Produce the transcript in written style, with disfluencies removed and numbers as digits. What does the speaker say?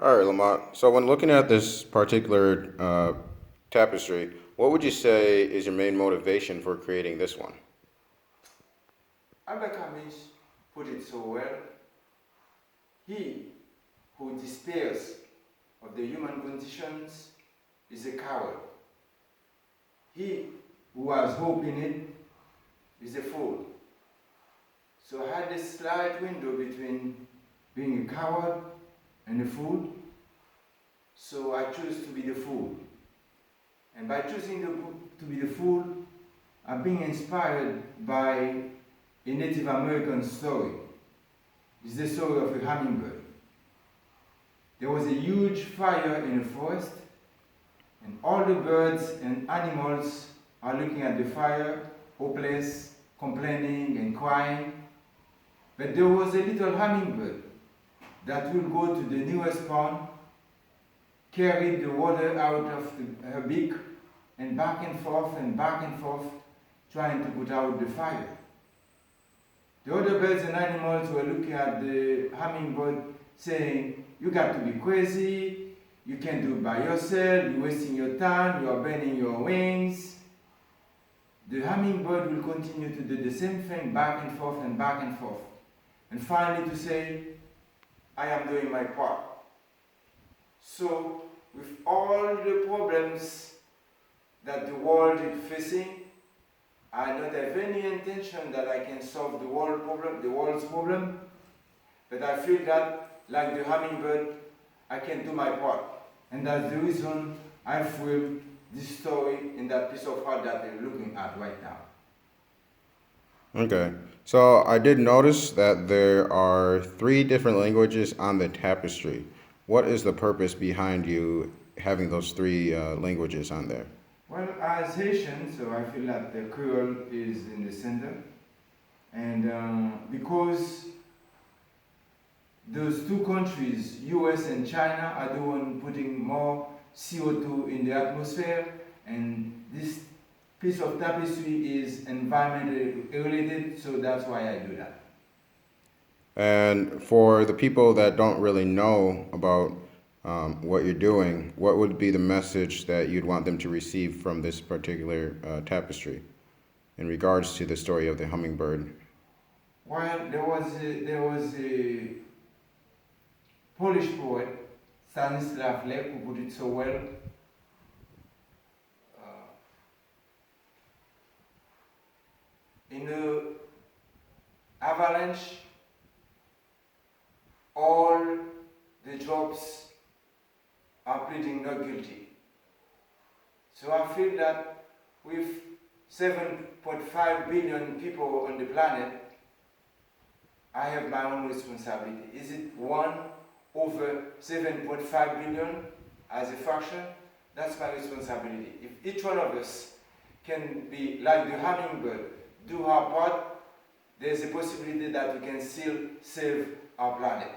All right, Lamont. So when looking at this particular tapestry, what would you say is your main motivation for creating this one? Albert Camus put it so well. He who despairs of the human conditions is a coward. He who has hope in it is a fool. So I had this slight window between being a coward and a fool. So I chose to be the fool. And by choosing to be the fool, I'm being inspired by a Native American story. It's the story of a hummingbird. There was a huge fire in a forest, and all the birds and animals are looking at the fire, hopeless, complaining and crying. But there was a little hummingbird that will go to the nearest pond, carry the water out of her beak, and back and forth, trying to put out the fire. The other birds and animals were looking at the hummingbird saying, "You got to be crazy, you can't do it by yourself, you're wasting your time, you're burning your wings." The hummingbird will continue to do the same thing back and forth. And finally to say, "I am doing my part." So, with all the problems that the world is facing, I don't have any intention that I can solve the world's problem, but I feel that, like the hummingbird, I can do my part. And that's the reason I framed this story in that piece of art that they're looking at right now. Okay. So I did notice that there are three different languages on the tapestry. What is the purpose behind you having those three languages on there? Well, as Haitian, so I feel that the Creole is in the center. And because those two countries, US and China, are the one putting more CO2 in the atmosphere, and this piece of tapestry is environmentally related, so that's why I do that. And for the people that don't really know about what you're doing, what would be the message that you'd want them to receive from this particular tapestry in regards to the story of the hummingbird? Well, there was a Polish poet, Stanislaw Lem, who put it so well. Uh, in a avalanche, all the drops are pleading not guilty. So I feel that with 7.5 billion people on the planet, I have my own responsibility. Is it 1 over 7.5 billion as a fraction? That's my responsibility. If each one of us can be like the hummingbird, do our part, there's a possibility that we can still save our planet.